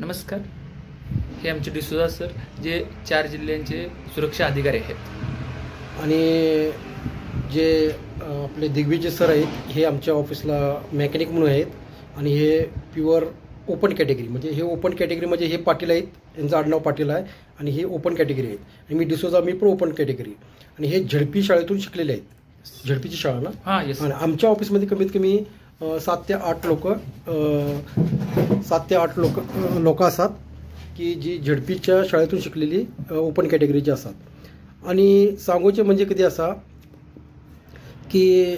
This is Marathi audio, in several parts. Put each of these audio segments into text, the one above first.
नमस्कार. हे आमचे डिसोजा सर जे 4 जिल्ह्यांचे सुरक्षा अधिकारी आहेत. आणि जे आपले दिग्विजय सर आहेत हे आमच्या ऑफिसला मेकॅनिक म्हणून आहेत. आणि हे प्युअर ओपन कॅटेगरी म्हणजे हे ओपन कॅटेगरी म्हणजे हे पाटील आहेत, यांचं आडनाव पाटील आहे आणि हे ओपन कॅटेगरी आहेत. आणि मी डिसोजा मी पण ओपन कॅटेगरी. आणि हे झडपी शाळेतून शिकलेले आहेत. झडपीची शाळा ना. हां येस. आणि आमच्या ऑफिसमध्ये कमीत कमी 7 ते 8 लोक असतात की जी झडपीच्या शाळेतून शिकलेली ओपन कॅटेगरीची असतात. आणि सांगूचे म्हणजे किती असा की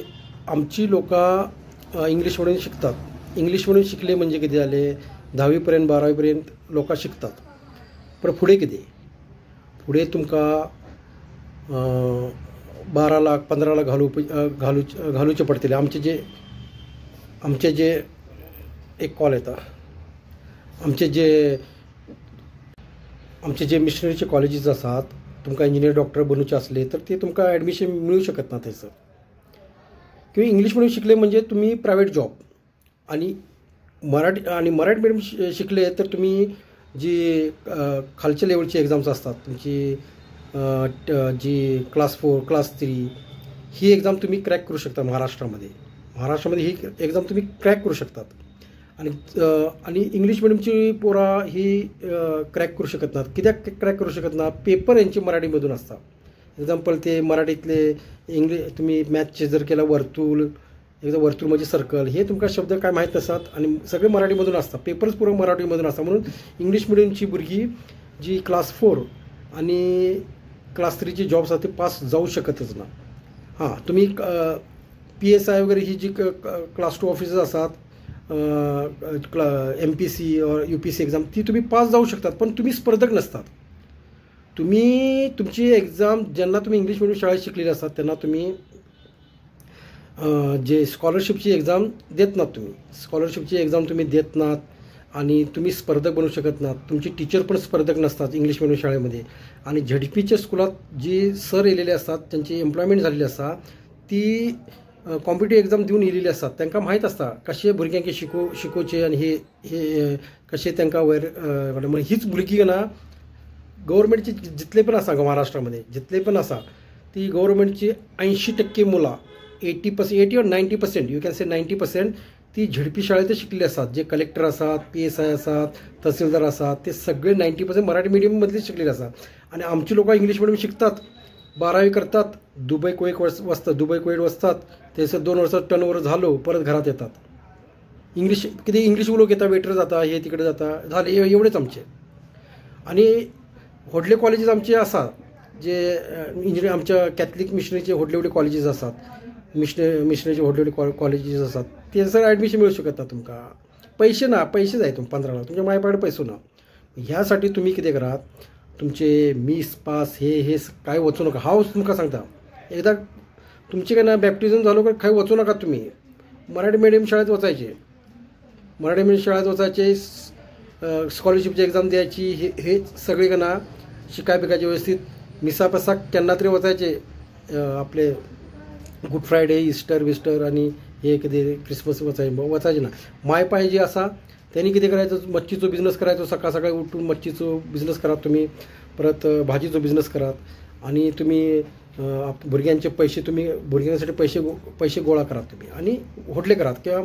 आमची लोक इंग्लिश म्हणून शिकतात. इंग्लिश म्हणून शिकले म्हणजे किती झाले 10वीपर्यंत 12वीपर्यंत लोक शिकतात. पण पुढे किती पुढे तुमका 12 लाख 15 लाख घालूचे पडतील. आमचे जे एक कॉल येतात आमचे जे मिशनरीचे कॉलेजेस असतात तुमका इंजिनियर डॉक्टर बनूचे असले तर ते तुमका ॲडमिशन मिळू शकत ना त्याचं. किंवा इंग्लिश म्हणून शिकले म्हणजे तुम्ही प्रायव्हेट जॉब आणि मराठी मीडियम शिकले तर तुम्ही जी खालच्या लेवलची एक्झाम्स असतात तुमची जी क्लास 4 क्लास 3 ही एक्झाम तुम्ही क्रॅक करू शकता. महाराष्ट्रामध्ये ही एक्झाम तुम्ही क्रॅक करू शकतात. आणि इंग्लिश मिडियमची पोरा ही क्रॅक करू शकत नाहीत. कित्याक क्रॅक करू शकत ना पेपर यांचे मराठीमधून असतात. एक्झाम्पल ते मराठीतले तुम्ही मॅथचे जर केला वर्तुळ म्हणजे सर्कल हे तुमका शब्द काय माहीत नसतात आणि सगळे मराठीमधून असतात. पेपर्स पुरं मराठीमधून असतात. म्हणून इंग्लिश मिडियमची मुलगी जी क्लास 4 आणि क्लास 3ची जॉब्स आहेत ते पास जाऊ शकतच ना. हां तुम्ही PSI वगैरे ही जी क्लास 2 ऑफिसर्स असतात MPC UPC एक्झाम ती तुम्ही पास जाऊ शकतात. पण तुम्ही स्पर्धक नसतात. तुमची एक्झाम ज्यांना तुम्ही इंग्लिश मिडियम शाळेत शिकलेले असतात त्यांना तुम्ही जे स्कॉलरशिपची एक्झाम देत नात. स्कॉलरशिपची एक्झाम तुम्ही देत नात आणि तुम्ही स्पर्धक बनू शकत नात. तुमची टीचर पण स्पर्धक नसतात इंग्लिश मिडियम शाळेमध्ये. आणि झडपीच्या स्कूलात जी सर येलेले असतात त्यांची एम्प्लॉयमेंट झालेली असतात ती कॉम्पिटिटिव्ह एक्झाम देऊन येलेली असतात. त्यांना माहीत असता कसे भुरग्यांचे शिकोवचे आणि हे कसे त्यांना म्हणजे हीच भुरगी ना गव्हर्नमेंटची जितले पण असा महाराष्ट्रामध्ये जितले पण असा ती गव्हर्नमेंटची 80% मुलं 80% or 90% यू कॅन से 90% ती झडपी शाळेतच शिकलेली असतात. जे कलेक्टर असतात PSI असतात तहसीलदार असतात ते सगळे 90% मराठी मीडियममधले शिकलेले असतात. आणि आमची लोक इंग्लिश मिडियम शिकतात 12वी करतात दुबई कुवेत वसतात त्याचं 2 वर्षात टर्नओव्हर झालो परत घरात येतात. इंग्लिश लोक येतात वेटर जाता हे तिकडे जाता झाले एवढेच आमचे. आणि होडले कॉलेजेस आमचे असतात जे इंजिनियर आमच्या कॅथलिक मिशनरीचे होडले कॉलेजेस असतात मिशनरीचे होडले कॉलेजेस असतात ते सर ॲडमिशन मिळू शकत ना. तुमका पैसे जाय तुम 15 लाख तुमच्या मायपाकडे पैसो ना. ह्यासाठी तुम्ही किती करा तुमचे मिस पास हे काय वचू नका. हाऊस तुमका सांगता एकदा तुमचे काय ना बॅप्टिझम झालो का काही वचू नका. तुम्ही मराठी मीडियम शाळेत वचायचे स्कॉलरशिपची एक्झाम द्यायची हे सगळे का ना शिकाय बिकायचे व्यवस्थित मिसापसा त्यांना तरी वचायचे. आपले गुड फ्रायडे ईस्टर आणि हे कधी क्रिसमस वचायचे ना. माय पाहिजे असा त्यांनी किती करायचं मच्छीचं बिझनेस करायचो. सकाळी उठून मच्छीचं बिझनेस करा तुम्ही. परत भाजीचं बिझनेस करा आणि तुम्ही भुरग्यांचे पैसे तुम्ही भुरग्यांसाठी पैसे गोळा करा तुम्ही आणि होटले करा. किंवा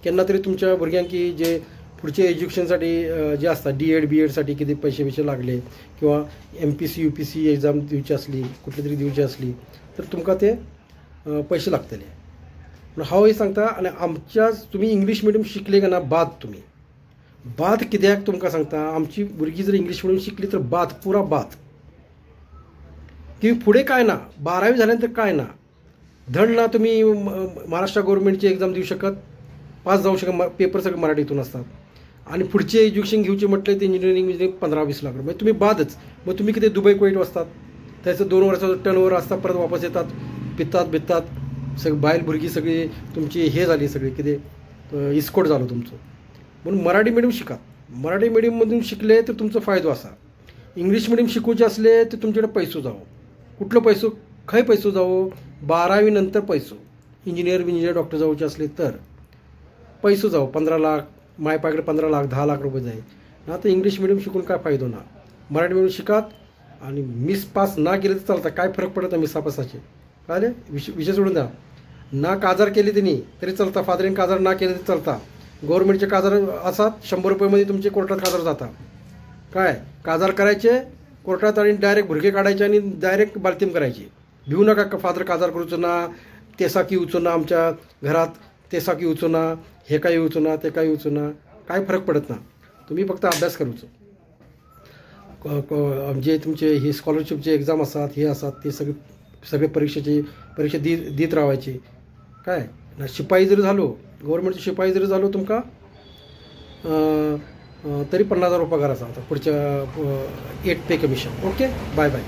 त्यांना तरी तुमच्या भुरग्यांकी जे पुढचे एज्युकेशनसाठी जे असतात DED BEDसाठी किती पैसे लागले किंवा MPC UPC एक्झाम द्यायची असली कुठली तरी द्यायची असली तर तुमका ते पैसे लागतले. हाव हे सांगता. आणि तुम्ही इंग्लिश मिडियम शिकले का ना बाद कित्याक तुमका सांगता आमची भुरगी जर इंग्लिश मिडियम शिकली तर पुरा बाद की पुढे काय ना 12वी झाल्यानंतर काय ना धड ना तुम्ही महाराष्ट्र गव्हर्नमेंटची एक्झाम देऊ शकत पास जाऊ शकत. पेपर सगळे मराठीतून असतात. आणि पुढचे एज्युकेशन घेऊचे म्हटलं ते इंजिनिअरिंग 15-20 लाख रुपये तुम्ही बादच. मग तुम्ही किती दुबई कुवेत असतात त्याचं 2 वर्षाचं टर्नओव्हर असतात परत वापस येतात भित्तात सगळी बाहेर भुरगी सगळी तुमची हे झाली सगळी किती इस्कोट झालं तुमचं. म्हणून मराठी मिडियम शिका. मराठी मिडियममधून शिकले तर तुमचा फायदा असा. इंग्लिश मिडियम शिकूचे असले तर तुमच्याकडे पैसो जावो. कुठलं पैसो जावो 12वी नंतर इंजिनियर डॉक्टर जाऊचे असले तर पैसो जावो 15 लाख मायपाकडे 15 लाख 10 लाख रुपये जाईल. ना तर इंग्लिश मिडियम शिकून काय फायदो ना, मराठी मिडियम शिकात आणि मिस पास ना केले तर चालतं, काय फरक पडत मिसापासाचे कळले. विषय सोडून द्या. ना काजार केली त्यांनी तरी चालता, फादरीन काजार ना केले तरी चालता. गव्हर्नमेंटचे काजार असतात 100 रुपयेमध्ये तुमचे कोर्टात काजार जाता. काय काजार करायचे कोर्टात आणि डायरेक्ट भुरगे काढायचे आणि डायरेक्ट बालतीम करायची. भिवू नका का फादर काजार करूचो ना, तेसाकी उचो ना, आमच्या घरात तेसाकी उचो ना, हे काही उचो ना, ते काही उचो ना, काय फरक पडत ना. तुम्ही फक्त अभ्यास करूचो. जे तुमचे हे स्कॉलरशिपचे एक्झाम असतात हे असतात ते सगळे परीक्षा देत राहायचे. काय ना शिपाई जरी झालो, गव्हर्नमेंटचे शिपाई जरी झालो तुमका तरी 50,000 रुपये पगार असा होता पुढच्या 8 pay commission. Okay, bye bye.